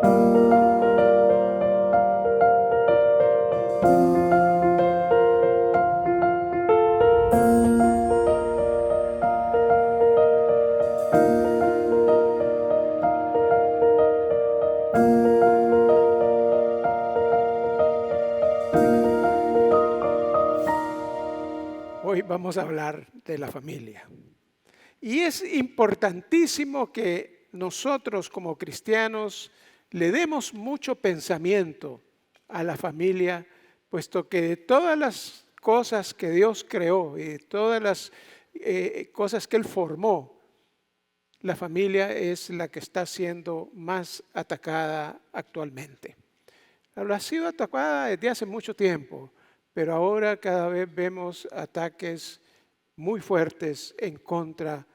Hoy vamos a hablar de la familia. Y es importantísimo que nosotros como cristianos le demos mucho pensamiento a la familia, puesto que de todas las cosas que Dios creó y de todas las cosas que Él formó, la familia es la que está siendo más atacada actualmente. Ha sido atacada desde hace mucho tiempo, pero ahora cada vez vemos ataques muy fuertes en contra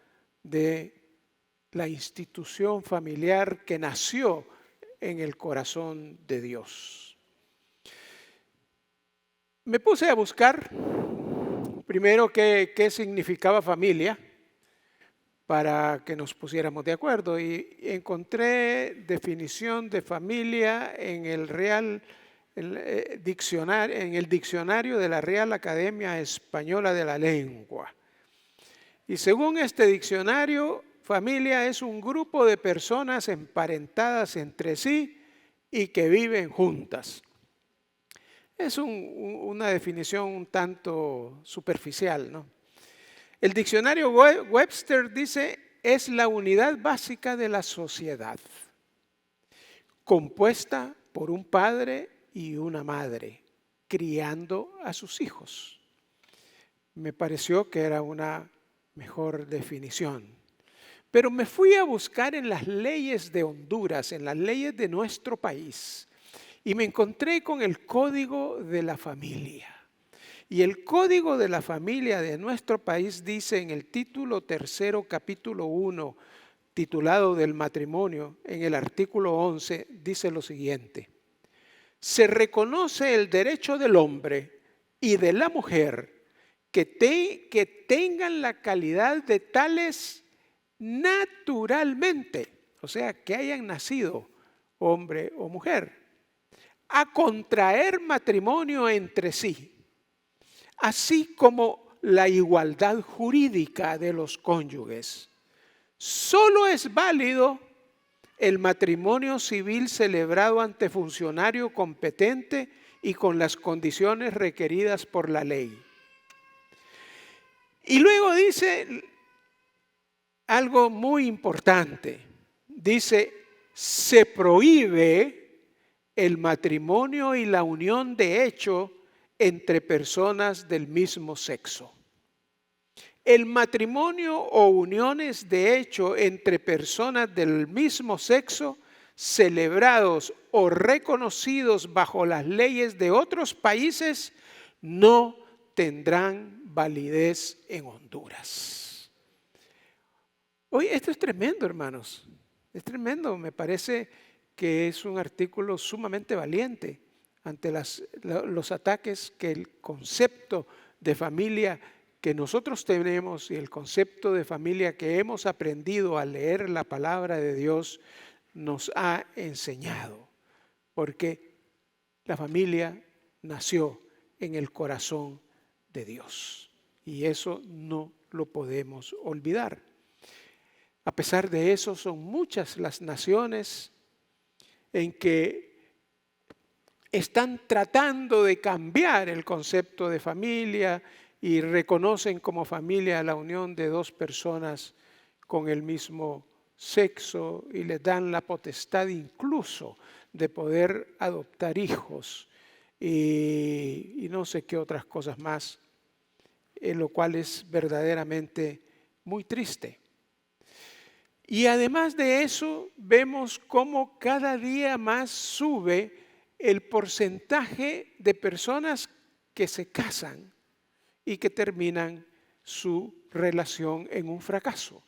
de la institución familiar que nació en el corazón de Dios. Me puse a buscar primero qué significaba familia para que nos pusiéramos de acuerdo y encontré definición de familia en el diccionario de la Real Academia Española de la Lengua. Y según este diccionario, familia es un grupo de personas emparentadas entre sí y que viven juntas. Es una definición un tanto superficial, ¿no? El diccionario Webster dice, es la unidad básica de la sociedad, compuesta por un padre y una madre, criando a sus hijos. Me pareció que era una mejor definición. Pero me fui a buscar en las leyes de Honduras, en las leyes de nuestro país, y me encontré con el Código de la Familia. Y el Código de la Familia de nuestro país dice en el título 3, capítulo 1, titulado del matrimonio, en el artículo 11, dice lo siguiente: se reconoce el derecho del hombre y de la mujer que tengan la calidad de tales naturalmente, o sea, que hayan nacido hombre o mujer, a contraer matrimonio entre sí, así como la igualdad jurídica de los cónyuges. Solo es válido el matrimonio civil celebrado ante funcionario competente y con las condiciones requeridas por la ley. Y luego dice algo muy importante. Dice, se prohíbe el matrimonio y la unión de hecho entre personas del mismo sexo. El matrimonio o uniones de hecho entre personas del mismo sexo celebrados o reconocidos bajo las leyes de otros países no tendrán validez en Honduras. Hoy esto es tremendo, hermanos. Es tremendo. Me parece que es un artículo sumamente valiente ante los ataques que el concepto de familia que nosotros tenemos y el concepto de familia que hemos aprendido al leer la palabra de Dios nos ha enseñado. Porque la familia nació en el corazón de Dios y eso no lo podemos olvidar. A pesar de eso, son muchas las naciones en que están tratando de cambiar el concepto de familia y reconocen como familia la unión de dos personas con el mismo sexo y les dan la potestad incluso de poder adoptar hijos y no sé qué otras cosas más, lo cual es verdaderamente muy triste. Y además de eso, vemos cómo cada día más sube el porcentaje de personas que se casan y que terminan su relación en un fracaso.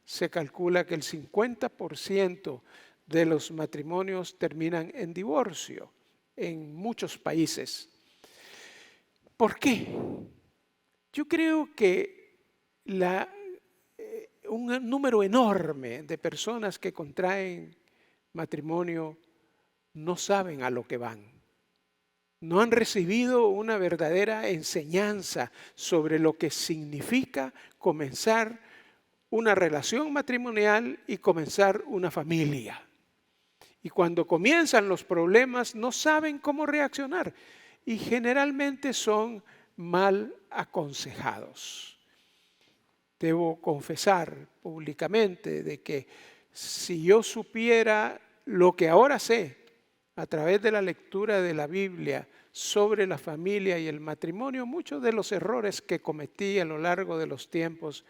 Se calcula que el 50% de los matrimonios terminan en divorcio en muchos países. ¿Por qué? Yo creo que un número enorme de personas que contraen matrimonio no saben a lo que van. No han recibido una verdadera enseñanza sobre lo que significa comenzar una relación matrimonial y comenzar una familia. Y cuando comienzan los problemas no saben cómo reaccionar y generalmente son mal aconsejados. Debo confesar públicamente de que si yo supiera lo que ahora sé a través de la lectura de la Biblia sobre la familia y el matrimonio, muchos de los errores que cometí a lo largo de los tiempos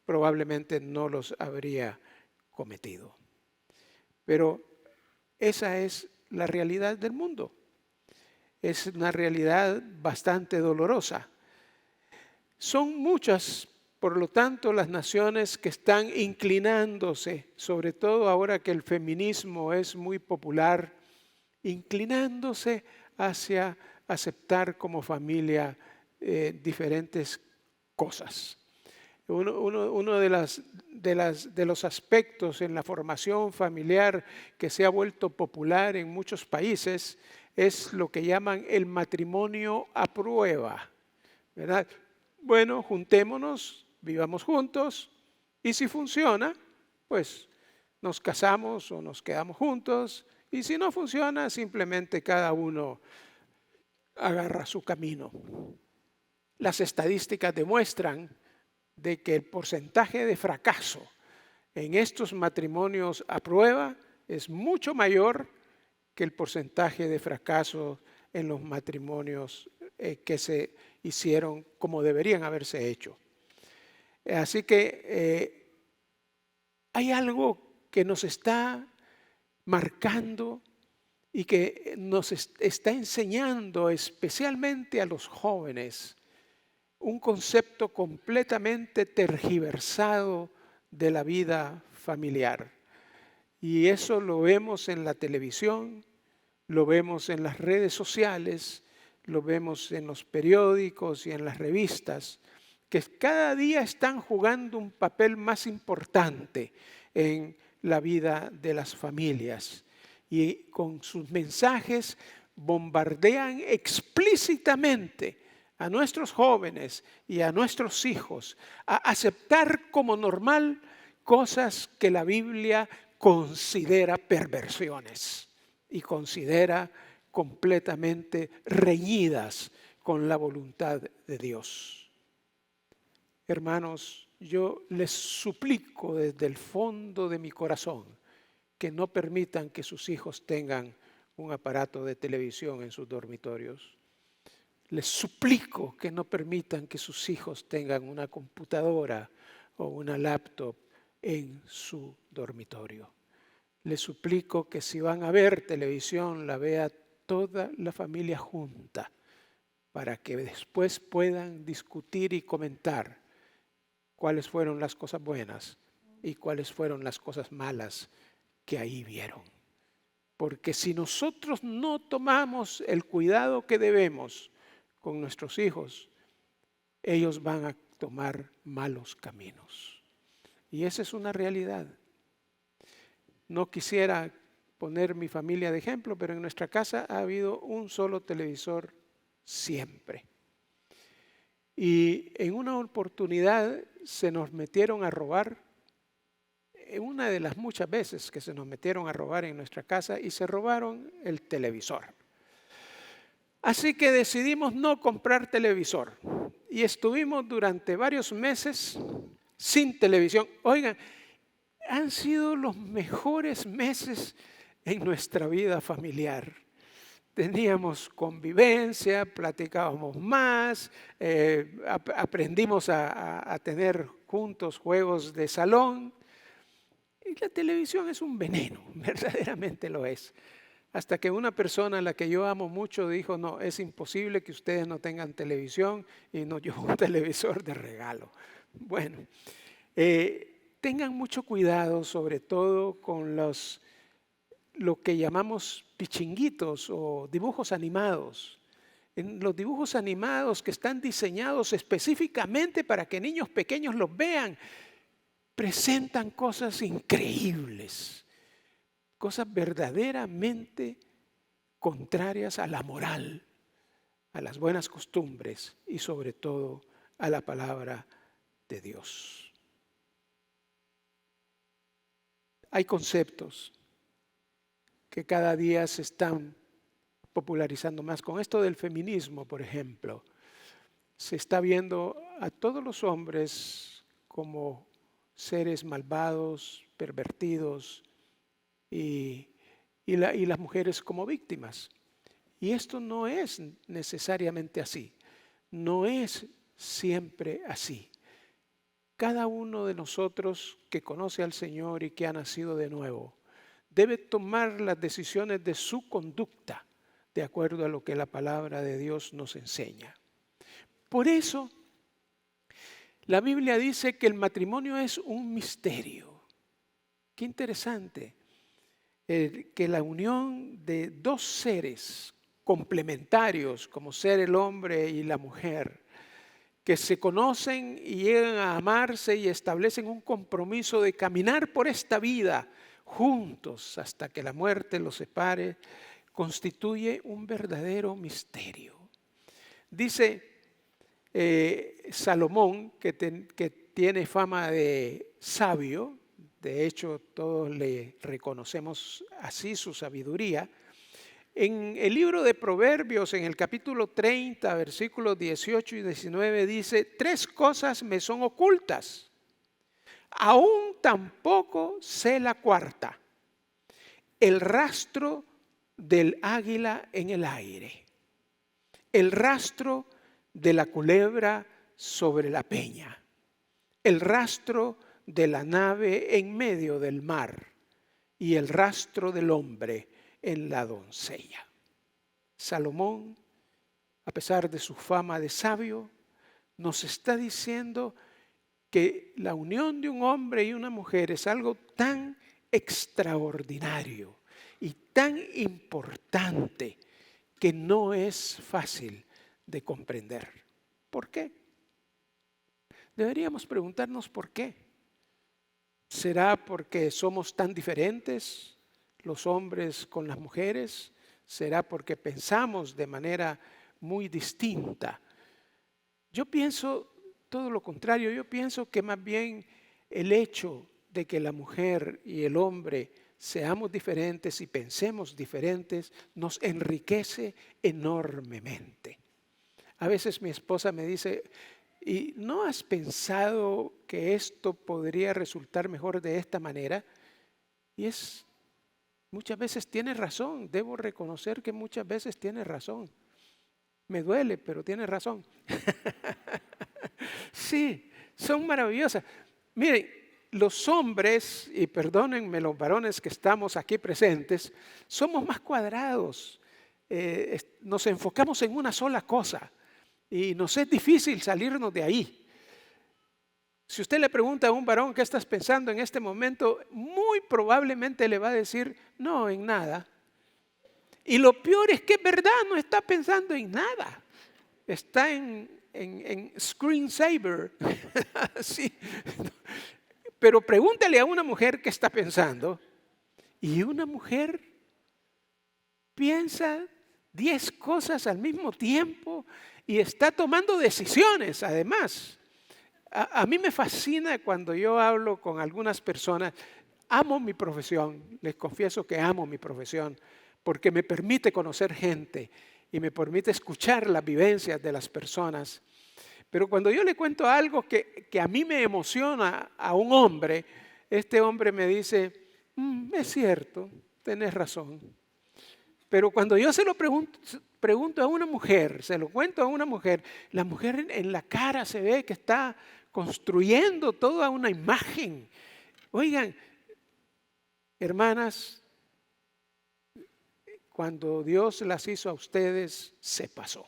probablemente no los habría cometido. Pero esa es la realidad del mundo. Es una realidad bastante dolorosa. Son muchas, por lo tanto, las naciones que están inclinándose, sobre todo ahora que el feminismo es muy popular, inclinándose hacia aceptar como familia diferentes cosas. Uno de los aspectos en la formación familiar que se ha vuelto popular en muchos países es lo que llaman el matrimonio a prueba, ¿verdad? Bueno, juntémonos, vivamos juntos y si funciona, pues nos casamos o nos quedamos juntos. Y si no funciona, simplemente cada uno agarra su camino. Las estadísticas demuestran de que el porcentaje de fracaso en estos matrimonios a prueba es mucho mayor que el porcentaje de fracaso en los matrimonios que se hicieron como deberían haberse hecho. Así que hay algo que nos está marcando y que nos está enseñando especialmente a los jóvenes un concepto completamente tergiversado de la vida familiar. Y eso lo vemos en la televisión, lo vemos en las redes sociales, lo vemos en los periódicos y en las revistas, que cada día están jugando un papel más importante en la vida de las familias y con sus mensajes bombardean explícitamente a nuestros jóvenes y a nuestros hijos a aceptar como normal cosas que la Biblia considera perversiones y considera completamente reñidas con la voluntad de Dios. Hermanos, yo les suplico desde el fondo de mi corazón que no permitan que sus hijos tengan un aparato de televisión en sus dormitorios. Les suplico que no permitan que sus hijos tengan una computadora o una laptop en su dormitorio. Les suplico que si van a ver televisión, la vea toda la familia junta, para que después puedan discutir y comentar cuáles fueron las cosas buenas y cuáles fueron las cosas malas que ahí vieron. Porque si nosotros no tomamos el cuidado que debemos con nuestros hijos, ellos van a tomar malos caminos. Y esa es una realidad. No quisiera poner mi familia de ejemplo, pero en nuestra casa ha habido un solo televisor siempre. Y en una oportunidad se nos metieron a robar, una de las muchas veces que se nos metieron a robar en nuestra casa, y se robaron el televisor. Así que decidimos no comprar televisor y estuvimos durante varios meses sin televisión. Oigan, han sido los mejores meses en nuestra vida familiar. Teníamos convivencia, platicábamos más, aprendimos a tener juntos juegos de salón. Y la televisión es un veneno, verdaderamente lo es. Hasta que una persona a la que yo amo mucho dijo, no, es imposible que ustedes no tengan televisión, y nos llevó un televisor de regalo. Bueno, tengan mucho cuidado, sobre todo con lo que llamamos pichinguitos o dibujos animados. En los dibujos animados que están diseñados específicamente para que niños pequeños los vean, presentan cosas increíbles, cosas verdaderamente contrarias a la moral, a las buenas costumbres y sobre todo a la palabra de Dios. Hay conceptos que cada día se están popularizando más. Con esto del feminismo, por ejemplo, se está viendo a todos los hombres como seres malvados, pervertidos y las mujeres como víctimas. Y esto no es necesariamente así, no es siempre así. Cada uno de nosotros que conoce al Señor y que ha nacido de nuevo, debe tomar las decisiones de su conducta de acuerdo a lo que la palabra de Dios nos enseña. Por eso, la Biblia dice que el matrimonio es un misterio. Qué interesante, que la unión de dos seres complementarios, como ser el hombre y la mujer, que se conocen y llegan a amarse y establecen un compromiso de caminar por esta vida juntos hasta que la muerte los separe, constituye un verdadero misterio. Dice Salomón, que tiene fama de sabio, de hecho todos le reconocemos así su sabiduría. En el libro de Proverbios, en el capítulo 30, versículos 18 y 19, dice: 3 cosas me son ocultas, aún tampoco sé la cuarta: el rastro del águila en el aire, el rastro de la culebra sobre la peña, el rastro de la nave en medio del mar y el rastro del hombre en la doncella. Salomón, a pesar de su fama de sabio, nos está diciendo que la unión de un hombre y una mujer es algo tan extraordinario y tan importante que no es fácil de comprender. ¿Por qué? Deberíamos preguntarnos por qué. ¿Será porque somos tan diferentes los hombres con las mujeres? ¿Será porque pensamos de manera muy distinta? Yo pienso todo lo contrario. Yo pienso que más bien el hecho de que la mujer y el hombre seamos diferentes y pensemos diferentes nos enriquece enormemente. A veces mi esposa me dice: ¿y no has pensado que esto podría resultar mejor de esta manera? Y muchas veces tiene razón, debo reconocer que muchas veces tiene razón. Me duele, pero tiene razón. Sí, son maravillosas. Miren, los hombres, y perdónenme los varones que estamos aquí presentes, somos más cuadrados. Nos enfocamos en una sola cosa y nos es difícil salirnos de ahí. Si usted le pregunta a un varón qué estás pensando en este momento, muy probablemente le va a decir: no, en nada. Y lo peor es que es verdad, no está pensando en nada. Está en screensaver. Sí. Pero pregúntale a una mujer qué está pensando, y una mujer piensa 10 cosas al mismo tiempo y está tomando decisiones además. A mí me fascina cuando yo hablo con algunas personas. Amo mi profesión, les confieso que amo mi profesión, porque me permite conocer gente y me permite escuchar las vivencias de las personas. Pero cuando yo le cuento algo que a mí me emociona a un hombre, este hombre me dice: es cierto, tenés razón. Pero cuando yo se lo pregunto a una mujer, se lo cuento a una mujer, la mujer en la cara se ve que está construyendo toda una imagen. Oigan, hermanas, cuando Dios las hizo a ustedes, se pasó.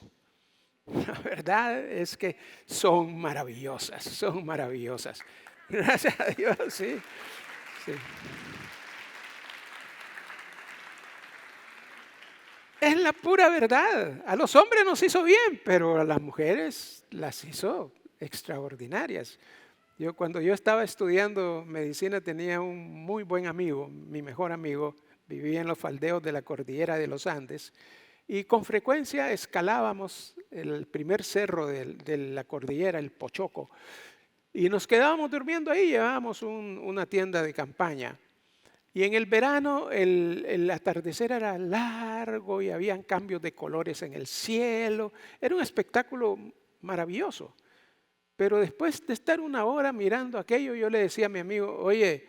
La verdad es que son maravillosas, son maravillosas. Gracias a Dios, sí. Sí. Es la pura verdad. A los hombres nos hizo bien, pero a las mujeres las hizo extraordinarias. Cuando yo estaba estudiando medicina tenía un muy buen amigo, mi mejor amigo, vivía en los faldeos de la cordillera de los Andes y con frecuencia escalábamos el primer cerro de la cordillera, el Pochoco, y nos quedábamos durmiendo ahí, llevábamos una tienda de campaña. Y en el verano el atardecer era largo y habían cambios de colores en el cielo. Era un espectáculo maravilloso. Pero después de estar una hora mirando aquello, yo le decía a mi amigo, oye,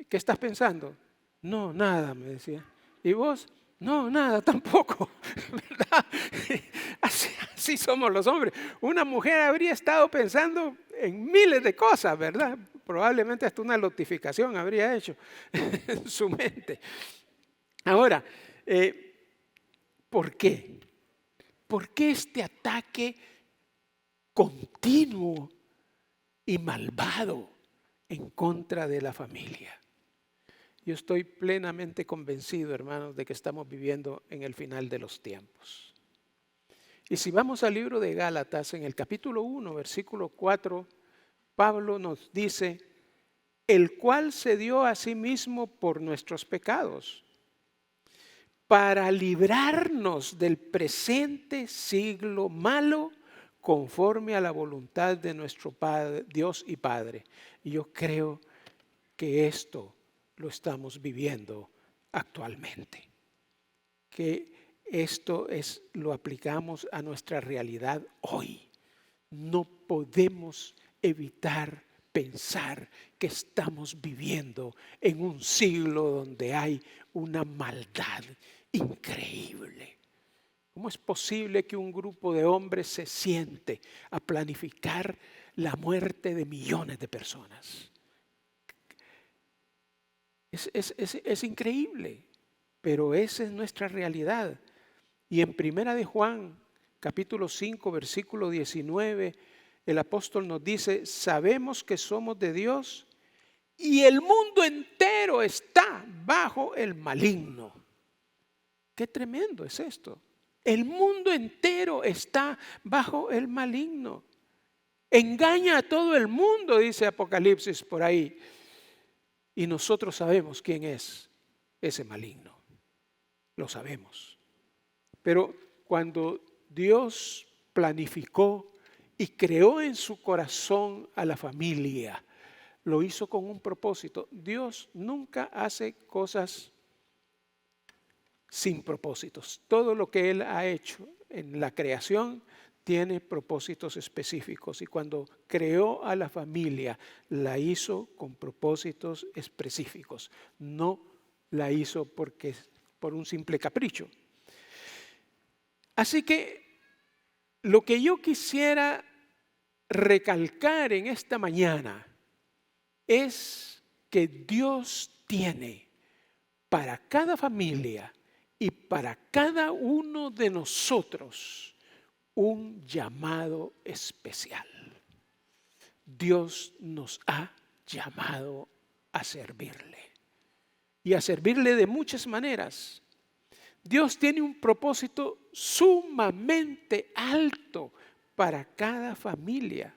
¿qué estás pensando? No, nada, me decía. ¿Y vos? No, nada, tampoco. ¿Verdad? Así somos los hombres. Una mujer habría estado pensando en miles de cosas, ¿verdad? Probablemente hasta una notificación habría hecho en su mente. Ahora, ¿por qué? ¿Por qué este ataque continuo y malvado en contra de la familia? Yo estoy plenamente convencido, hermanos, de que estamos viviendo en el final de los tiempos. Y si vamos al libro de Gálatas, en el capítulo 1, versículo 4, Pablo nos dice, el cual se dio a sí mismo por nuestros pecados, para librarnos del presente siglo malo, conforme a la voluntad de nuestro Padre, Dios y Padre. Y yo creo que esto lo estamos viviendo actualmente. Que esto lo aplicamos a nuestra realidad hoy. No podemos evitar pensar que estamos viviendo en un siglo donde hay una maldad increíble. ¿Cómo es posible que un grupo de hombres se siente a planificar la muerte de millones de personas? Es increíble, pero esa es nuestra realidad. Y en Primera de Juan, capítulo 5, versículo 19, el apóstol nos dice, sabemos que somos de Dios y el mundo entero está bajo el maligno. Qué tremendo es esto. El mundo entero está bajo el maligno. Engaña a todo el mundo, dice Apocalipsis por ahí. Y nosotros sabemos quién es ese maligno. Lo sabemos. Pero cuando Dios planificó y creó en su corazón a la familia, lo hizo con un propósito. Dios nunca hace cosas sin propósitos. Todo lo que Él ha hecho en la creación tiene propósitos específicos. Y cuando creó a la familia, la hizo con propósitos específicos. No la hizo por un simple capricho. Así que lo que yo quisiera recalcar en esta mañana es que Dios tiene para cada familia y para cada uno de nosotros un llamado especial. Dios nos ha llamado a servirle y a servirle de muchas maneras. Dios tiene un propósito sumamente alto para cada familia.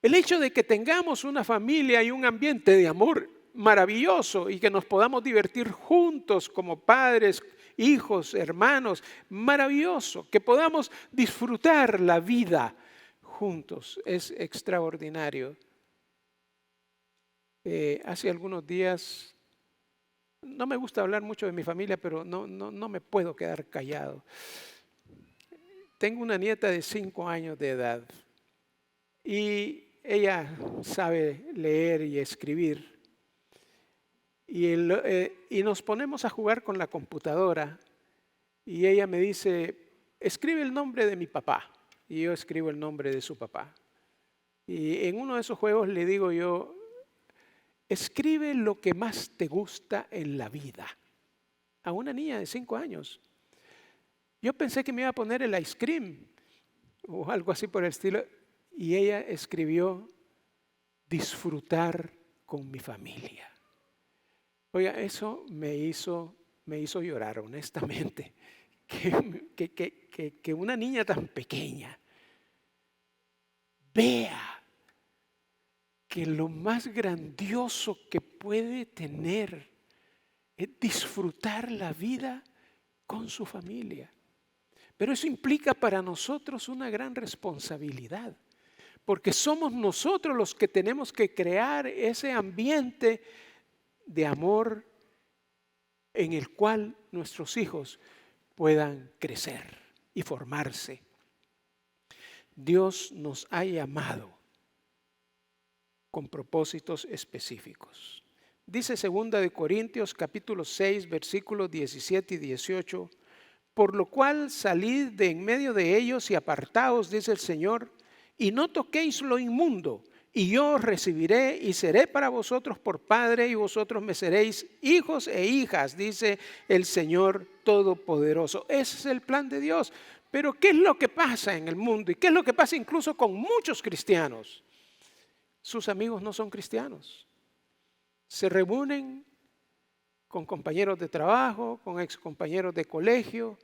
El hecho de que tengamos una familia y un ambiente de amor maravilloso y que nos podamos divertir juntos como padres, hijos, hermanos, maravilloso, que podamos disfrutar la vida juntos, es extraordinario. Hace algunos días, no me gusta hablar mucho de mi familia, pero no me puedo quedar callado. Tengo una nieta de 5 años de edad y ella sabe leer y escribir. Y nos ponemos a jugar con la computadora y ella me dice, escribe el nombre de mi papá. Y yo escribo el nombre de su papá. Y en uno de esos juegos le digo yo, escribe lo que más te gusta en la vida. A una niña de 5 años. Yo pensé que me iba a poner el ice cream o algo así por el estilo. Y ella escribió, disfrutar con mi familia. Oiga, eso me hizo llorar, honestamente. Que una niña tan pequeña vea que lo más grandioso que puede tener es disfrutar la vida con su familia. Pero eso implica para nosotros una gran responsabilidad, porque somos nosotros los que tenemos que crear ese ambiente de amor en el cual nuestros hijos puedan crecer y formarse. Dios nos ha llamado con propósitos específicos. Dice 2 de Corintios capítulo 6, versículos 17 y 18, por lo cual salid de en medio de ellos y apartaos, dice el Señor, y no toquéis lo inmundo, y yo os recibiré y seré para vosotros por Padre, y vosotros me seréis hijos e hijas, dice el Señor Todopoderoso. Ese es el plan de Dios. Pero ¿qué es lo que pasa en el mundo? ¿Y qué es lo que pasa incluso con muchos cristianos? Sus amigos no son cristianos. Se reúnen con compañeros de trabajo, con ex compañeros de colegio,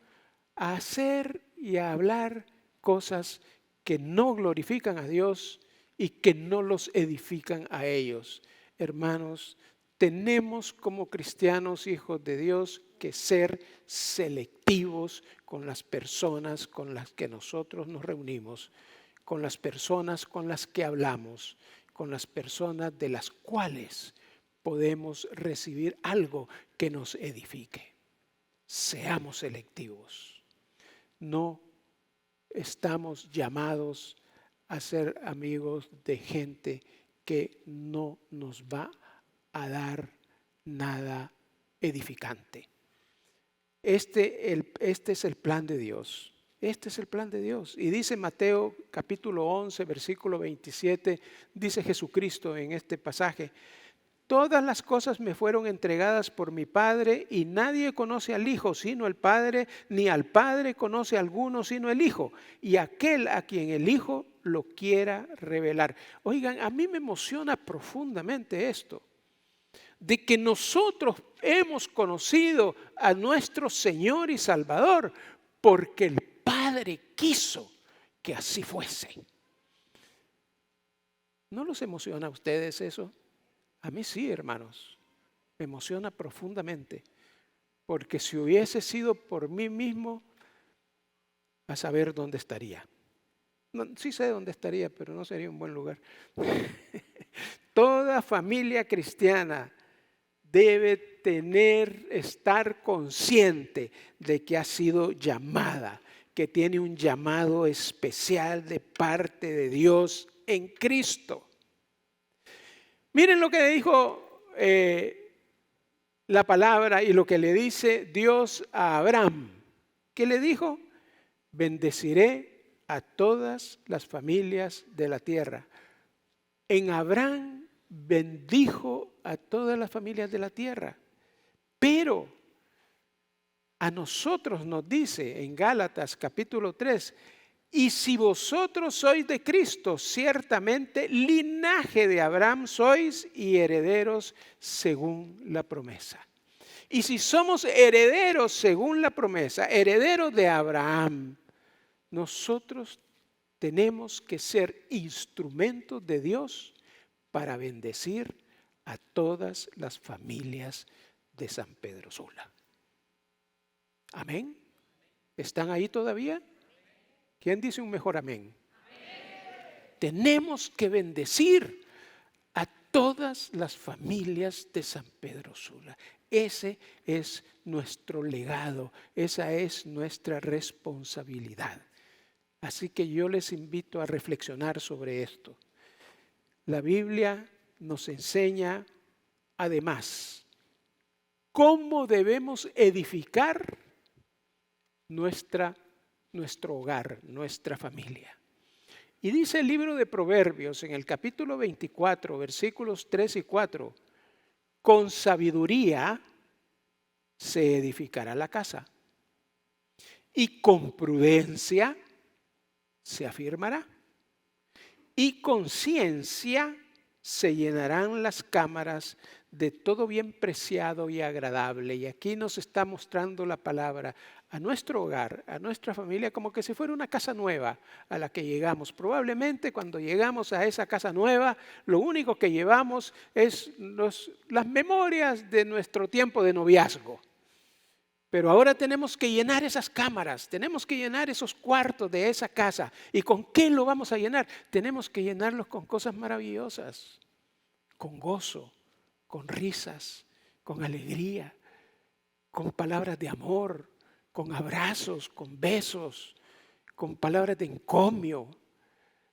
a hacer y a hablar cosas que no glorifican a Dios y que no los edifican a ellos. Hermanos, tenemos como cristianos, hijos de Dios, que ser selectivos con las personas con las que nosotros nos reunimos, con las personas con las que hablamos, con las personas de las cuales podemos recibir algo que nos edifique. Seamos selectivos. No estamos llamados a ser amigos de gente que no nos va a dar nada edificante. Este es el plan de Dios. Este es el plan de Dios. Y dice Mateo capítulo 11, versículo 27, dice Jesucristo en este pasaje: todas las cosas me fueron entregadas por mi Padre, y nadie conoce al Hijo sino el Padre, ni al Padre conoce a alguno sino el Hijo, y aquel a quien el Hijo lo quiera revelar. Oigan, a mí me emociona profundamente esto, de que nosotros hemos conocido a nuestro Señor y Salvador porque el Padre quiso que así fuese. ¿No los emociona a ustedes eso? A mí sí, hermanos, me emociona profundamente, porque si hubiese sido por mí mismo, a saber dónde estaría. No, sí sé dónde estaría, pero no sería un buen lugar. Toda familia cristiana debe estar consciente de que ha sido llamada, que tiene un llamado especial de parte de Dios en Cristo. Miren lo que dijo la palabra y lo que le dice Dios a Abraham. ¿Qué le dijo? Bendeciré a todas las familias de la tierra. En Abraham bendijo a todas las familias de la tierra. Pero a nosotros nos dice en Gálatas capítulo 3, y si vosotros sois de Cristo, ciertamente linaje de Abraham sois y herederos según la promesa. Y si somos herederos según la promesa, herederos de Abraham, nosotros tenemos que ser instrumentos de Dios para bendecir a todas las familias de San Pedro Sula. Amén. ¿Están ahí todavía? ¿Quién dice un mejor amén? Amén. Tenemos que bendecir a todas las familias de San Pedro Sula. Ese es nuestro legado, esa es nuestra responsabilidad. Así que yo les invito a reflexionar sobre esto. La Biblia nos enseña además cómo debemos edificar nuestro hogar, nuestra familia. Y dice el libro de Proverbios en el capítulo 24, versículos 3 y 4, con sabiduría se edificará la casa y con prudencia se afirmará, y con ciencia se llenarán las cámaras de todo bien preciado y agradable. Y aquí nos está mostrando la palabra a nuestro hogar, a nuestra familia, como que si fuera una casa nueva a la que llegamos. Probablemente cuando llegamos a esa casa nueva, lo único que llevamos es las memorias de nuestro tiempo de noviazgo. Pero ahora tenemos que llenar esas cámaras, tenemos que llenar esos cuartos de esa casa. ¿Y con qué lo vamos a llenar? Tenemos que llenarlos con cosas maravillosas, con gozo, con risas, con alegría, con palabras de amor, con abrazos, con besos, con palabras de encomio.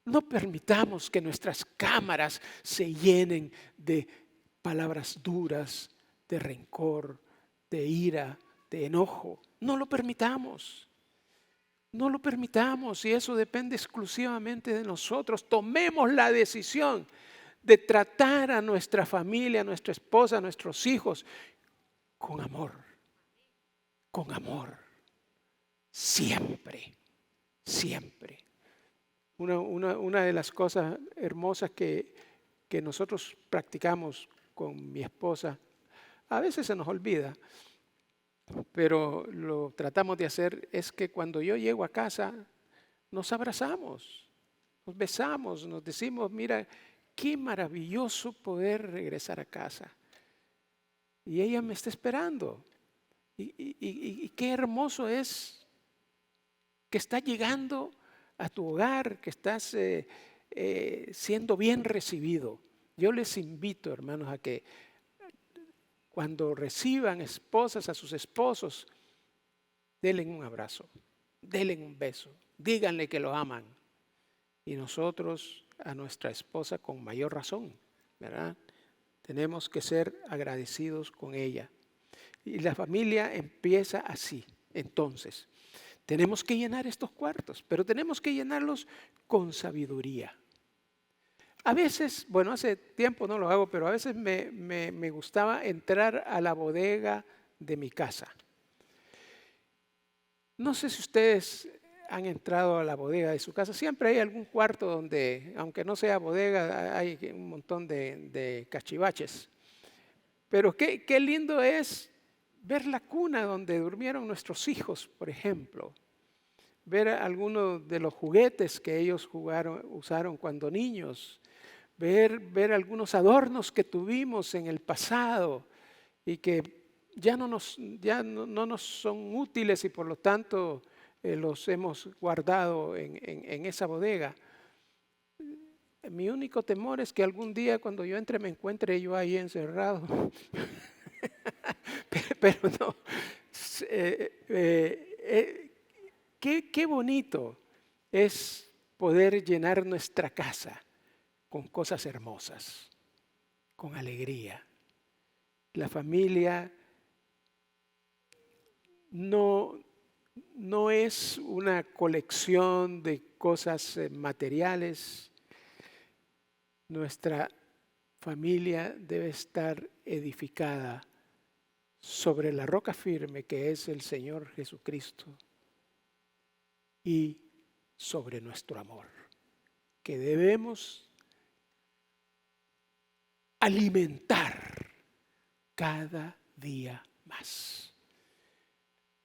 No permitamos que nuestras cámaras se llenen de palabras duras, de rencor, de ira, de enojo. No lo permitamos. No lo permitamos, y eso depende exclusivamente de nosotros. Tomemos la decisión de tratar a nuestra familia, a nuestra esposa, a nuestros hijos con amor. Con amor. Siempre, siempre. Una de las cosas hermosas que nosotros practicamos con mi esposa, a veces se nos olvida, pero lo tratamos de hacer, es que cuando yo llego a casa nos abrazamos, nos besamos, nos decimos, mira, qué maravilloso poder regresar a casa. Y ella me está esperando. Y qué hermoso es que estás llegando a tu hogar, que estás siendo bien recibido. Yo les invito, hermanos, a que cuando reciban esposas a sus esposos, denle un abrazo, denle un beso, díganle que lo aman. Y nosotros a nuestra esposa con mayor razón, ¿verdad? Tenemos que ser agradecidos con ella. Y la familia empieza así. Entonces, tenemos que llenar estos cuartos, pero tenemos que llenarlos con sabiduría. A veces, bueno, hace tiempo no lo hago, pero a veces me gustaba entrar a la bodega de mi casa. No sé si ustedes han entrado a la bodega de su casa. Siempre hay algún cuarto donde, aunque no sea bodega, hay un montón de cachivaches. Pero qué lindo es ver la cuna donde durmieron nuestros hijos, por ejemplo. Ver algunos de los juguetes que ellos usaron cuando niños. Ver algunos adornos que tuvimos en el pasado y que ya no nos son útiles y por lo tanto los hemos guardado en esa bodega. Mi único temor es que algún día cuando yo entre me encuentre yo ahí encerrado. Pero no. Qué bonito es poder llenar nuestra casa con cosas hermosas, con alegría. La familia no es una colección de cosas materiales. Nuestra familia debe estar edificada sobre la roca firme que es el Señor Jesucristo y sobre nuestro amor, que debemos alimentar cada día más.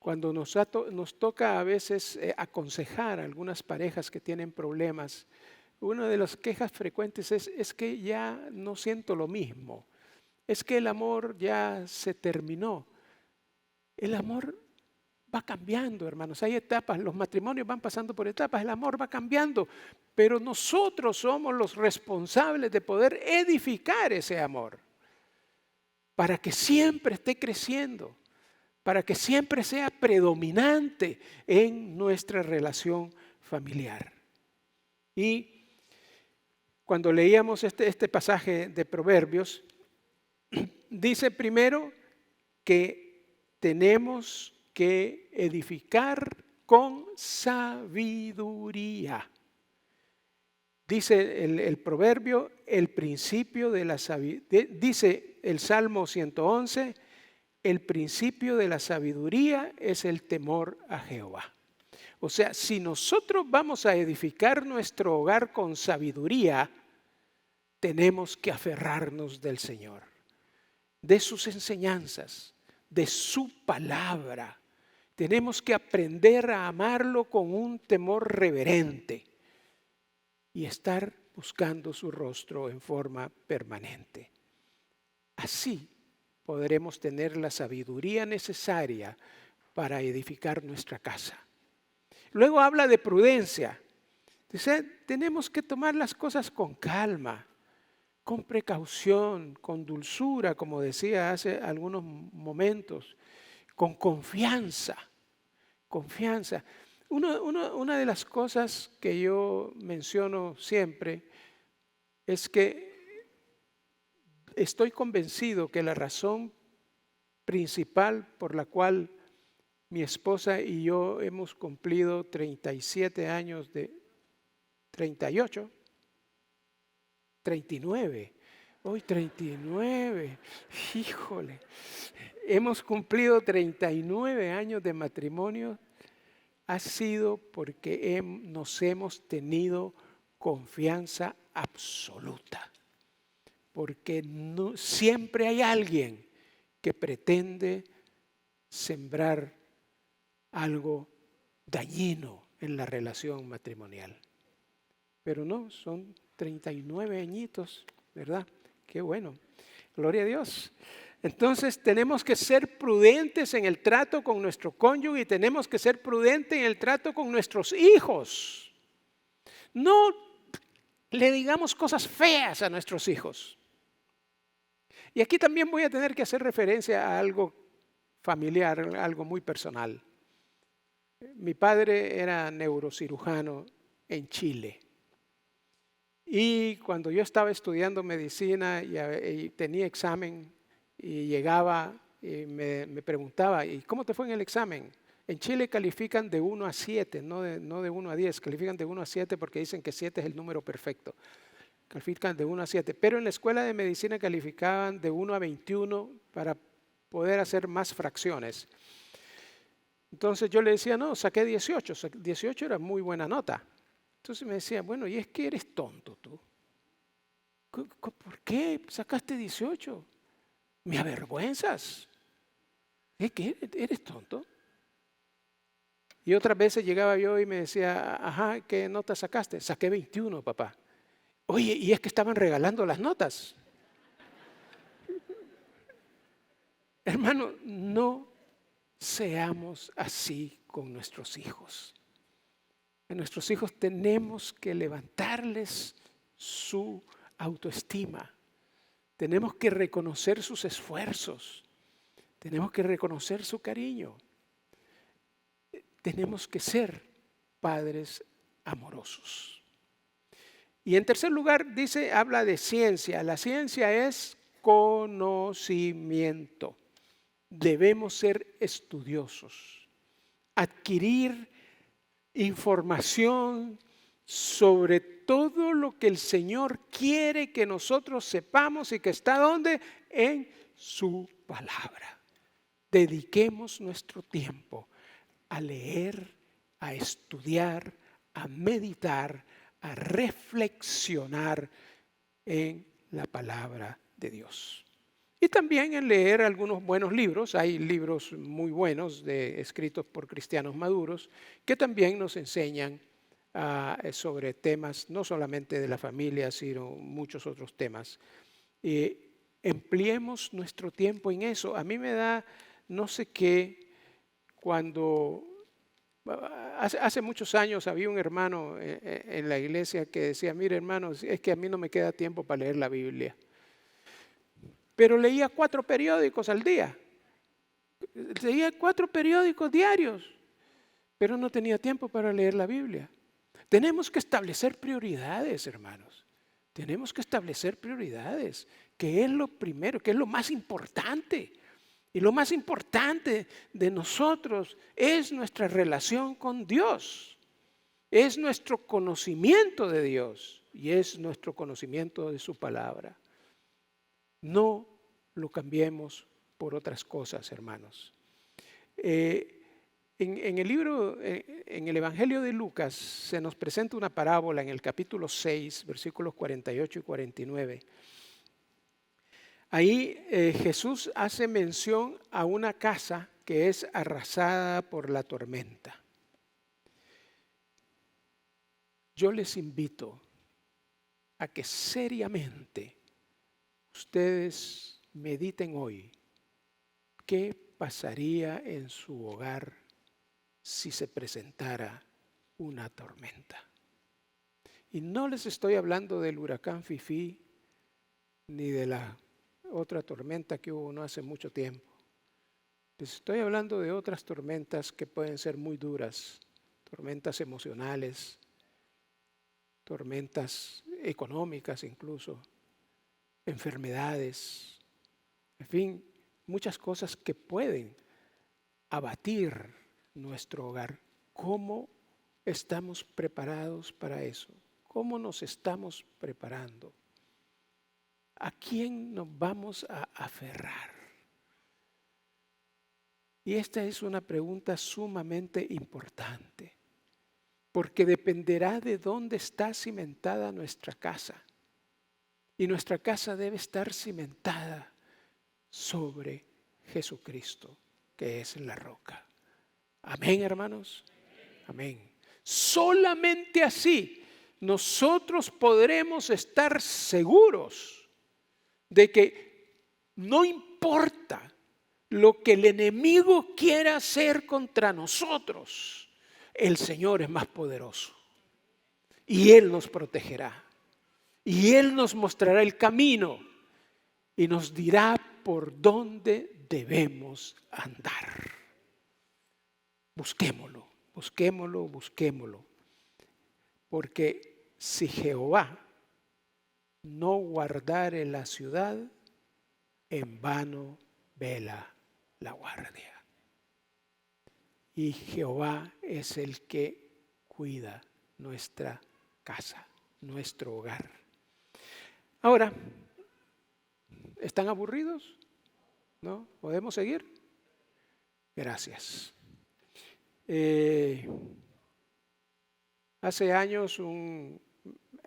Cuando nos toca a veces aconsejar a algunas parejas que tienen problemas, una de las quejas frecuentes es que ya no siento lo mismo, es que el amor ya se terminó. El amor va cambiando, hermanos, hay etapas, los matrimonios van pasando por etapas, el amor va cambiando, pero nosotros somos los responsables de poder edificar ese amor para que siempre esté creciendo, para que siempre sea predominante en nuestra relación familiar. Y cuando leíamos este pasaje de Proverbios, dice primero que tenemos que edificar con sabiduría. Dice el proverbio, el principio de la sabiduría, dice el Salmo 111, el principio de la sabiduría es el temor a Jehová. O sea, si nosotros vamos a edificar nuestro hogar con sabiduría, tenemos que aferrarnos del Señor. de sus enseñanzas, de su palabra. Tenemos que aprender a amarlo con un temor reverente y estar buscando su rostro en forma permanente. Así podremos tener la sabiduría necesaria para edificar nuestra casa. Luego habla de prudencia. Dice, tenemos que tomar las cosas con calma, con precaución, con dulzura, como decía hace algunos momentos, con confianza. Confianza. Una de las cosas que yo menciono siempre es que estoy convencido que la razón principal por la cual mi esposa y yo hemos cumplido 37 años de 38, 39, hoy 39, híjole, hemos cumplido 39 años de matrimonio, ha sido porque nos hemos tenido confianza absoluta, porque siempre hay alguien que pretende sembrar algo dañino en la relación matrimonial. Pero no, son 39 añitos, ¿verdad? Qué bueno, gloria a Dios. Entonces tenemos que ser prudentes en el trato con nuestro cónyuge y tenemos que ser prudentes en el trato con nuestros hijos. No le digamos cosas feas a nuestros hijos. Y aquí también voy a tener que hacer referencia a algo familiar, algo muy personal. Mi padre era neurocirujano en Chile. Y cuando yo estaba estudiando medicina y tenía examen y llegaba y me preguntaba, ¿y cómo te fue en el examen? En Chile califican de 1 a 7, no de 1 a 10, califican de 1 a 7 porque dicen que 7 es el número perfecto. Califican de 1 a 7, pero en la escuela de medicina calificaban de 1 a 21 para poder hacer más fracciones. Entonces yo le decía, no, saqué 18, 18 era muy buena nota. Entonces me decía, bueno, y es que eres tonto tú. ¿Por qué sacaste 18? Me avergüenzas. ¿Es que eres tonto? Y otras veces llegaba yo y me decía, ajá, ¿qué nota sacaste? Saqué 21, papá. Oye, y es que estaban regalando las notas. Hermano, no seamos así con nuestros hijos. A nuestros hijos tenemos que levantarles su autoestima. Tenemos que reconocer sus esfuerzos. Tenemos que reconocer su cariño. Tenemos que ser padres amorosos. Y en tercer lugar, habla de ciencia. La ciencia es conocimiento. Debemos ser estudiosos, adquirir información sobre todo lo que el Señor quiere que nosotros sepamos y que está ¿dónde? En su palabra. Dediquemos nuestro tiempo a leer, a estudiar, a meditar, a reflexionar en la palabra de Dios. Y también en leer algunos buenos libros. Hay libros muy buenos escritos por cristianos maduros que también nos enseñan sobre temas no solamente de la familia, sino muchos otros temas. Empleemos nuestro tiempo en eso. A mí me da no sé qué cuando hace muchos años había un hermano en la iglesia que decía, mire hermanos, es que a mí no me queda tiempo para leer la Biblia. Pero leía 4 periódicos al día. Leía 4 periódicos diarios, pero no tenía tiempo para leer la Biblia. Tenemos que establecer prioridades, hermanos. Tenemos que establecer prioridades, que es lo primero, que es lo más importante. Y lo más importante de nosotros es nuestra relación con Dios. Es nuestro conocimiento de Dios y es nuestro conocimiento de su palabra. No lo cambiemos por otras cosas, hermanos. En el Evangelio de Lucas se nos presenta una parábola en el capítulo 6, versículos 48 y 49. Ahí Jesús hace mención a una casa que es arrasada por la tormenta. Yo les invito a que seriamente ustedes mediten hoy qué pasaría en su hogar si se presentara una tormenta. Y no les estoy hablando del huracán Fifi ni de la otra tormenta que hubo no hace mucho tiempo. Les estoy hablando de otras tormentas que pueden ser muy duras, tormentas emocionales, tormentas económicas incluso, enfermedades, en fin, muchas cosas que pueden abatir nuestro hogar. ¿Cómo estamos preparados para eso? ¿Cómo nos estamos preparando? ¿A quién nos vamos a aferrar? Y esta es una pregunta sumamente importante, porque dependerá de dónde está cimentada nuestra casa. Y nuestra casa debe estar cimentada sobre Jesucristo, que es la roca. Amén, hermanos. Amén. Solamente así nosotros podremos estar seguros de que no importa lo que el enemigo quiera hacer contra nosotros, el Señor es más poderoso y Él nos protegerá y Él nos mostrará el camino y nos dirá por dónde debemos andar. Busquémoslo, busquémoslo, busquémoslo. Porque si Jehová no guardare la ciudad, en vano vela la guardia. Y Jehová es el que cuida nuestra casa, nuestro hogar. Ahora, ¿están aburridos? ¿No? ¿Podemos seguir? Gracias. Hace años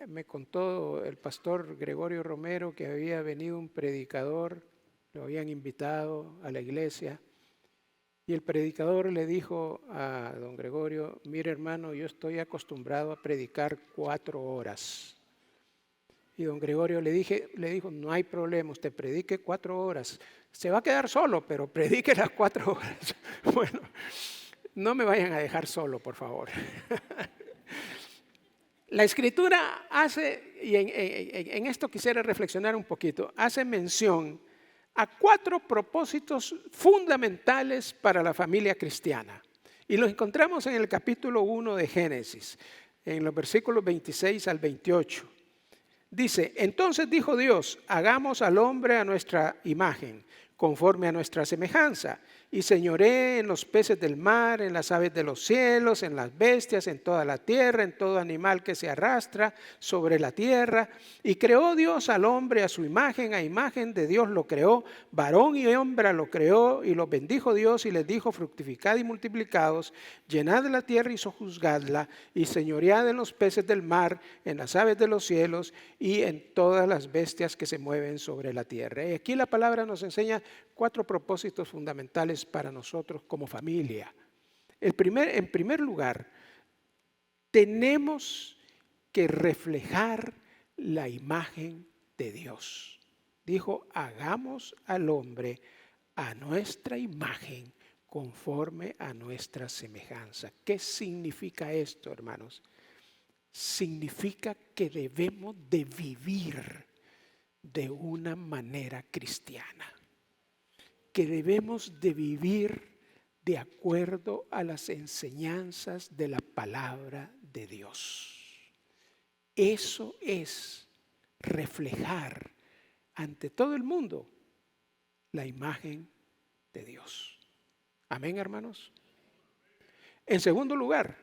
me contó el pastor Gregorio Romero que había venido un predicador, lo habían invitado a la iglesia, y el predicador le dijo a don Gregorio: mire hermano, yo estoy acostumbrado a predicar 4 horas. Y don Gregorio le dijo: no hay problema, usted predique 4 horas. Se va a quedar solo, pero predique las 4 horas. Bueno, no me vayan a dejar solo, por favor. La Escritura hace, y en esto quisiera reflexionar un poquito, hace mención a 4 propósitos fundamentales para la familia cristiana. Y los encontramos en el capítulo 1 de Génesis, en los versículos 26 al 28. Dice: entonces dijo Dios, hagamos al hombre a nuestra imagen, conforme a nuestra semejanza, y señoree en los peces del mar, en las aves de los cielos, en las bestias, en toda la tierra, en todo animal que se arrastra sobre la tierra. Y creó Dios al hombre a su imagen, a imagen de Dios lo creó, varón y hembra lo creó, y los bendijo Dios y les dijo: fructificad y multiplicaos, llenad la tierra y sojuzgadla, y señoread en los peces del mar, en las aves de los cielos y en todas las bestias que se mueven sobre la tierra. Y aquí la palabra nos enseña 4 propósitos fundamentales para nosotros como familia. En primer lugar, tenemos que reflejar la imagen de Dios. Dijo: hagamos al hombre a nuestra imagen, conforme a nuestra semejanza. ¿Qué significa esto, hermanos? Significa que debemos de vivir de una manera cristiana, que debemos de vivir de acuerdo a las enseñanzas de la palabra de Dios. Eso es reflejar ante todo el mundo la imagen de Dios. Amén, hermanos. En segundo lugar,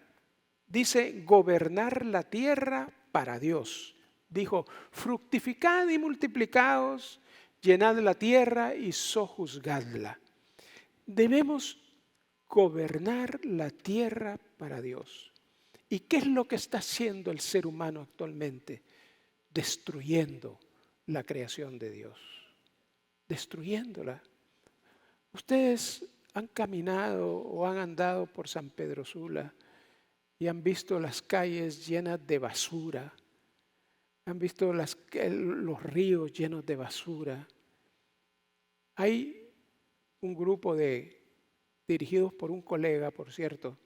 dice: gobernar la tierra para Dios. Dijo: fructificad y multiplicaos, llenad la tierra y sojuzgadla. Debemos gobernar la tierra para Dios. ¿Y qué es lo que está haciendo el ser humano actualmente? Destruyendo la creación de Dios. destruyéndola. Ustedes han caminado o han andado por San Pedro Sula y han visto las calles llenas de basura, han visto los ríos llenos de basura. Hay un grupo dirigidos por un colega, por cierto,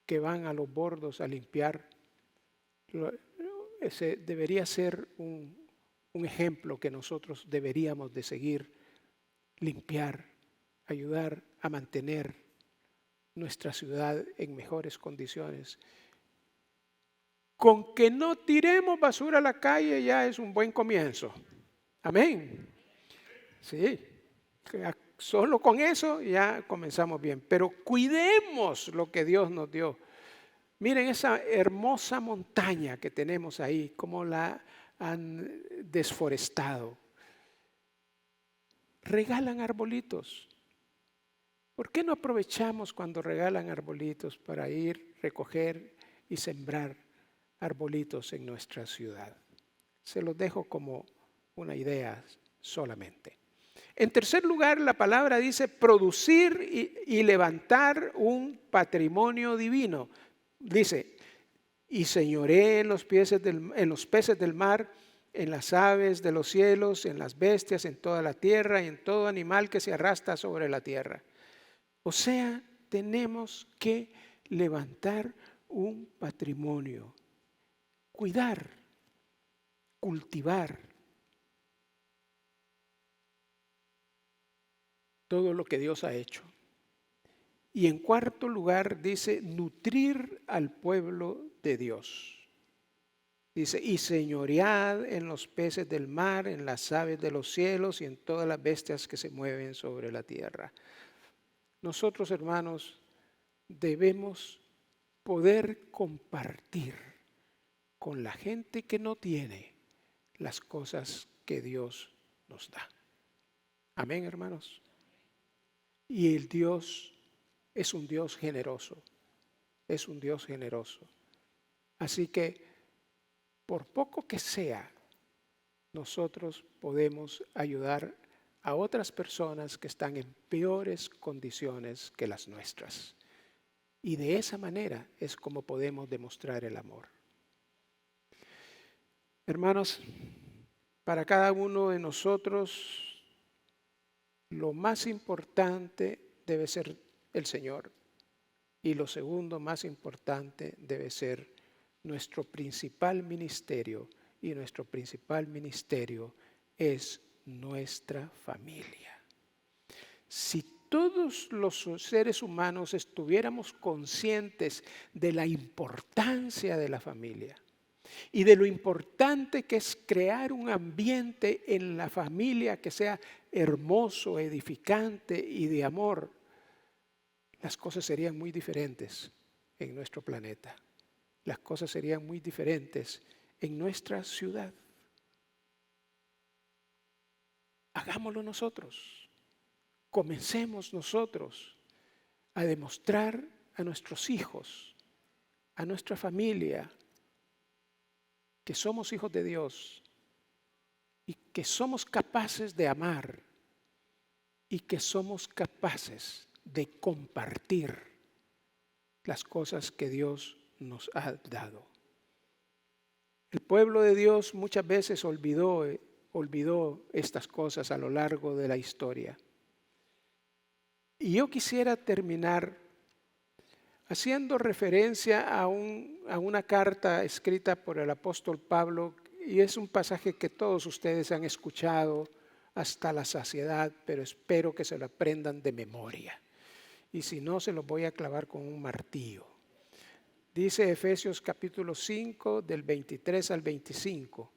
que van a los bordos a limpiar. Ese debería ser un ejemplo que nosotros deberíamos de seguir, limpiar, ayudar a mantener nuestra ciudad en mejores condiciones. Con que no tiremos basura a la calle ya es un buen comienzo. Amén. Sí, solo con eso ya comenzamos bien. Pero cuidemos lo que Dios nos dio. Miren esa hermosa montaña que tenemos ahí, cómo la han desforestado. Regalan arbolitos. ¿Por qué no aprovechamos cuando regalan arbolitos para ir, recoger y sembrar arbolitos en nuestra ciudad? Se los dejo como una idea solamente. En tercer lugar, la palabra dice producir y levantar un patrimonio divino. Dice, y señoré en los peces del mar, en las aves de los cielos, en las bestias, en toda la tierra y en todo animal que se arrastra sobre la tierra. O sea, tenemos que levantar un patrimonio, cuidar, cultivar todo lo que Dios ha hecho. Y en cuarto lugar dice, nutrir al pueblo de Dios. Dice, y señoread en los peces del mar, en las aves de los cielos y en todas las bestias que se mueven sobre la tierra. Nosotros, hermanos, debemos poder compartir con la gente que no tiene las cosas que Dios nos da. Amén, hermanos. Y el Dios es un Dios generoso, es un Dios generoso. Así que, por poco que sea, nosotros podemos ayudar a otras personas que están en peores condiciones que las nuestras. Y de esa manera es como podemos demostrar el amor. Hermanos, para cada uno de nosotros, lo más importante debe ser el Señor. Y lo segundo más importante debe ser nuestro principal ministerio. Y nuestro principal ministerio es nuestra familia. Si todos los seres humanos estuviéramos conscientes de la importancia de la familia y de lo importante que es crear un ambiente en la familia que sea hermoso, edificante y de amor, las cosas serían muy diferentes en nuestro planeta. Las cosas serían muy diferentes en nuestra ciudad. Hagámoslo nosotros. Comencemos nosotros a demostrar a nuestros hijos, a nuestra familia, que somos hijos de Dios y que somos capaces de amar y que somos capaces de compartir las cosas que Dios nos ha dado. El pueblo de Dios muchas veces olvidó estas cosas a lo largo de la historia. Y yo quisiera terminar haciendo referencia a una carta escrita por el apóstol Pablo, y es un pasaje que todos ustedes han escuchado hasta la saciedad, pero espero que se lo aprendan de memoria. Y si no, se los voy a clavar con un martillo. Dice Efesios capítulo 5, del 23 al 25.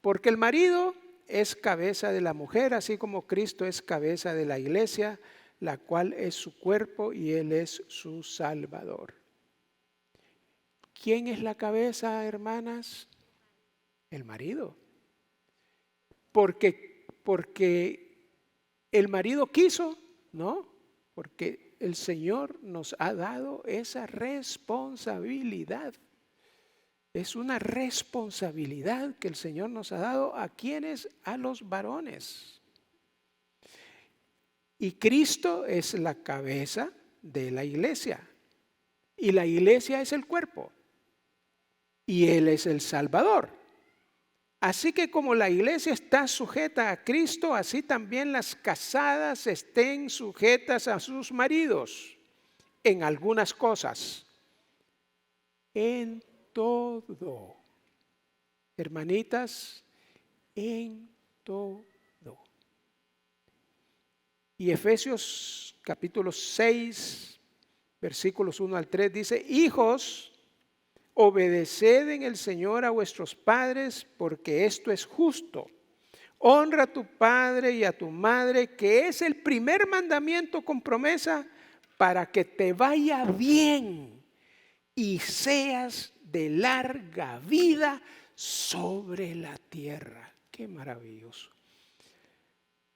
Porque el marido es cabeza de la mujer, así como Cristo es cabeza de la iglesia, la cual es su cuerpo y Él es su Salvador. ¿Quién es la cabeza, hermanas? El marido. Porque el marido quiso, ¿no? Porque el Señor nos ha dado esa responsabilidad. Es una responsabilidad que el Señor nos ha dado a quienes, a los varones. Y Cristo es la cabeza de la iglesia. Y la iglesia es el cuerpo. Y Él es el Salvador. Así que como la iglesia está sujeta a Cristo, así también las casadas estén sujetas a sus maridos en algunas cosas. En todo. Hermanitas, en todo. Y Efesios capítulo 6, versículos 1 al 3 dice: hijos, obedeced en el Señor a vuestros padres, porque esto es justo. Honra a tu padre y a tu madre, que es el primer mandamiento con promesa, para que te vaya bien y seas de larga vida sobre la tierra. Qué maravilloso.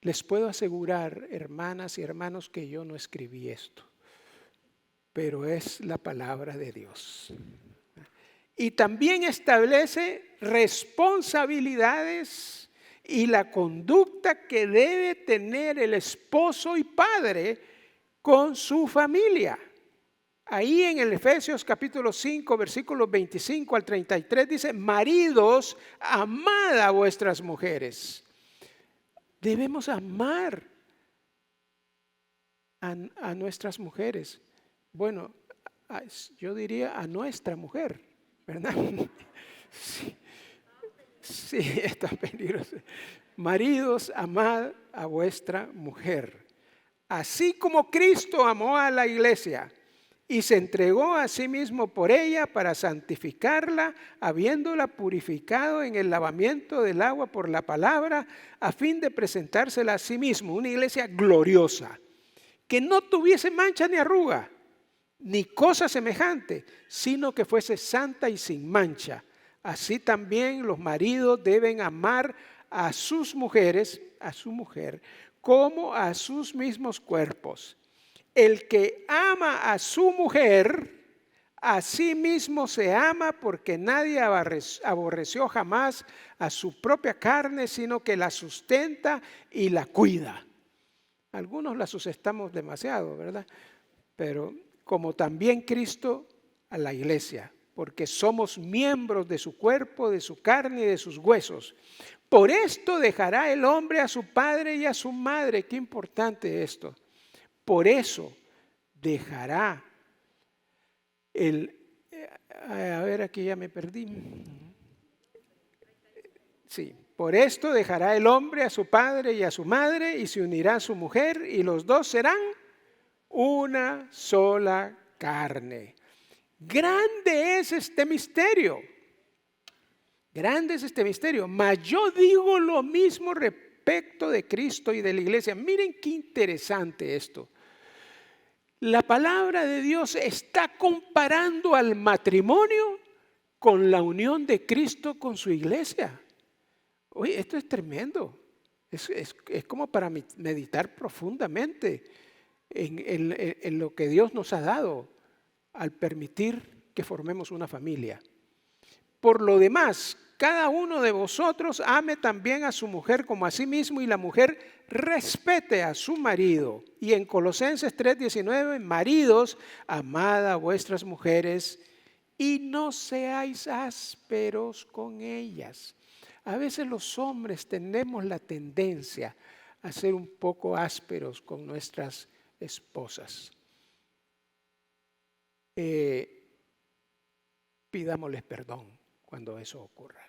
Les puedo asegurar, hermanas y hermanos, que yo no escribí esto, pero es la palabra de Dios. Y también establece responsabilidades y la conducta que debe tener el esposo y padre con su familia. Ahí en el Efesios capítulo 5, versículos 25 al 33 dice: maridos, amad a vuestras mujeres. Debemos amar a nuestras mujeres. Bueno, yo diría a nuestra mujer, ¿verdad? Sí, está peligroso. Maridos, amad a vuestra mujer. Así como Cristo amó a la iglesia y se entregó a sí mismo por ella para santificarla, habiéndola purificado en el lavamiento del agua por la palabra, a fin de presentársela a sí mismo, una iglesia gloriosa, que no tuviese mancha ni arruga, ni cosa semejante, sino que fuese santa y sin mancha. Así también los maridos deben amar a sus mujeres, a su mujer, como a sus mismos cuerpos. El que ama a su mujer, a sí mismo se ama, porque nadie aborreció jamás a su propia carne, sino que la sustenta y la cuida. Algunos la sustentamos demasiado, ¿verdad? Pero como también Cristo a la iglesia, porque somos miembros de su cuerpo, de su carne y de sus huesos. Por esto dejará el hombre a su padre y a su madre. Qué importante esto. Por eso dejará a ver, aquí ya me perdí. Sí, por esto dejará el hombre a su padre y a su madre y se unirá a su mujer y los dos serán una sola carne. Grande es este misterio. Grande es este misterio. Mas yo digo lo mismo respecto de Cristo y de la iglesia. Miren qué interesante esto. La palabra de Dios está comparando al matrimonio con la unión de Cristo con su iglesia. Oye, esto es tremendo. Es como para meditar profundamente en lo que Dios nos ha dado al permitir que formemos una familia. Por lo demás, cada uno de vosotros ame también a su mujer como a sí mismo, y la mujer respete a su marido. Y en Colosenses 3:19, maridos, amad a vuestras mujeres y no seáis ásperos con ellas. A veces los hombres tenemos la tendencia a ser un poco ásperos con nuestras esposas. Pidámosles perdón cuando eso ocurra.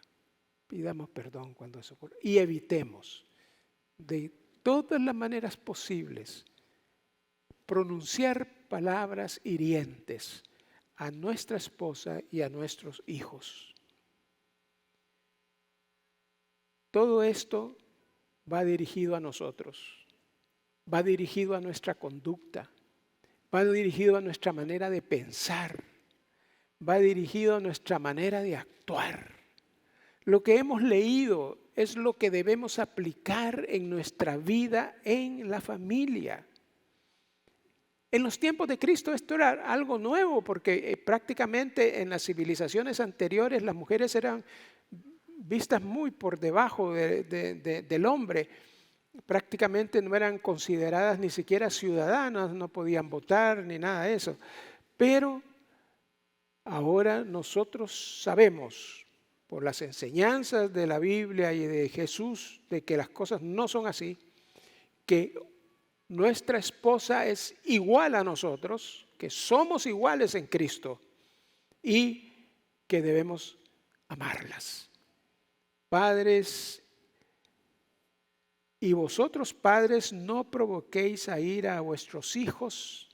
Pidamos perdón cuando eso ocurra. Y evitemos de todas las maneras posibles pronunciar palabras hirientes a nuestra esposa y a nuestros hijos. Todo esto va dirigido a nosotros, va dirigido a nuestra conducta, va dirigido a nuestra manera de pensar, va dirigido a nuestra manera de actuar. Lo que hemos leído es lo que debemos aplicar en nuestra vida en la familia. En los tiempos de Cristo esto era algo nuevo, porque prácticamente en las civilizaciones anteriores las mujeres eran vistas muy por debajo del hombre. prácticamente no eran consideradas ni siquiera ciudadanas, no podían votar ni nada de eso. Pero ahora nosotros sabemos por las enseñanzas de la Biblia y de Jesús de que las cosas no son así, que nuestra esposa es igual a nosotros, que somos iguales en Cristo y que debemos amarlas. Padres, y vosotros padres no provoquéis a ira a vuestros hijos,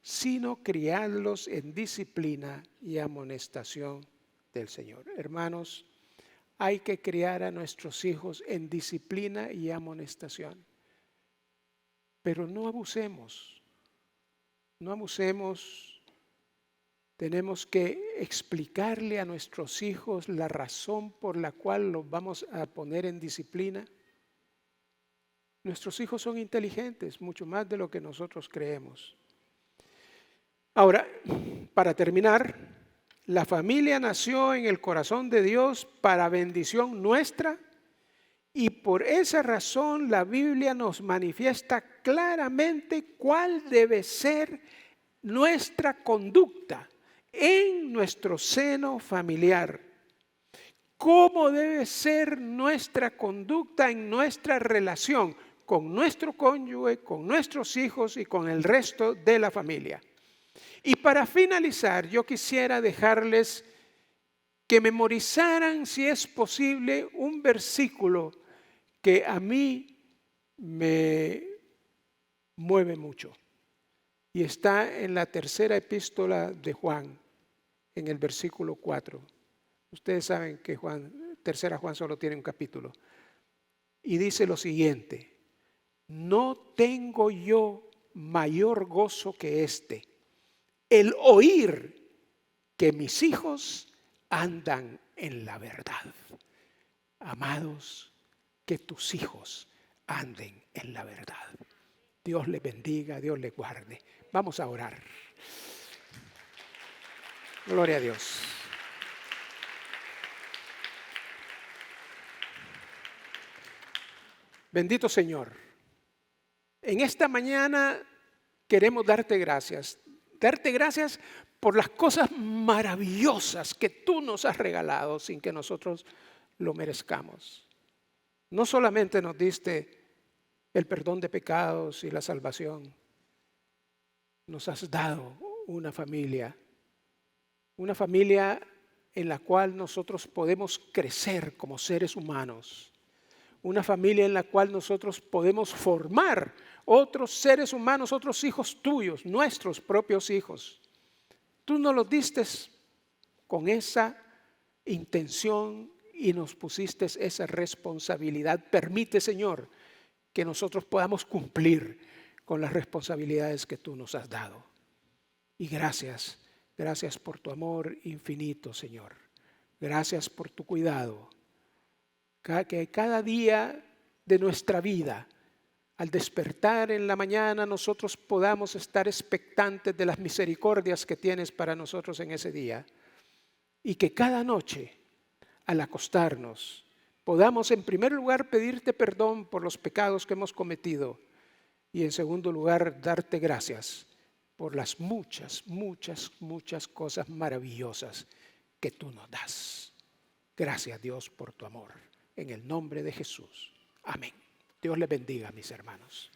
sino criadlos en disciplina y amonestación del Señor. Hermanos, hay que criar a nuestros hijos en disciplina y amonestación. Pero no abusemos, no abusemos. Tenemos que explicarle a nuestros hijos la razón por la cual los vamos a poner en disciplina. Nuestros hijos son inteligentes, mucho más de lo que nosotros creemos. Ahora, para terminar, la familia nació en el corazón de Dios para bendición nuestra y por esa razón la Biblia nos manifiesta claramente cuál debe ser nuestra conducta en nuestro seno familiar. ¿Cómo debe ser nuestra conducta en nuestra relación con nuestro cónyuge, con nuestros hijos y con el resto de la familia? Y para finalizar, yo quisiera dejarles que memorizaran, si es posible, un versículo que a mí me mueve mucho. Y está en la tercera epístola de Juan, en el versículo 4. Ustedes saben que tercera Juan solo tiene un capítulo. Y dice lo siguiente: no tengo yo mayor gozo que este, el oír que mis hijos andan en la verdad. Amados, que tus hijos anden en la verdad. Dios les bendiga, Dios les guarde. Vamos a orar. Gloria a Dios. Bendito Señor, en esta mañana queremos darte gracias por las cosas maravillosas que tú nos has regalado sin que nosotros lo merezcamos. No solamente nos diste el perdón de pecados y la salvación, nos has dado una familia en la cual nosotros podemos crecer como seres humanos, una familia en la cual nosotros podemos formar otros seres humanos, otros hijos tuyos, nuestros propios hijos. Tú nos los diste con esa intención y nos pusiste esa responsabilidad. Permite, Señor, que nosotros podamos cumplir con las responsabilidades que tú nos has dado. Y gracias por tu amor infinito, Señor. Gracias por tu cuidado. Que cada día de nuestra vida, al despertar en la mañana, nosotros podamos estar expectantes de las misericordias que tienes para nosotros en ese día. Y que cada noche, al acostarnos, podamos en primer lugar pedirte perdón por los pecados que hemos cometido y en segundo lugar darte gracias por las muchas cosas maravillosas que tú nos das. Gracias, Dios, por tu amor. En el nombre de Jesús. Amén. Dios les bendiga, mis hermanos.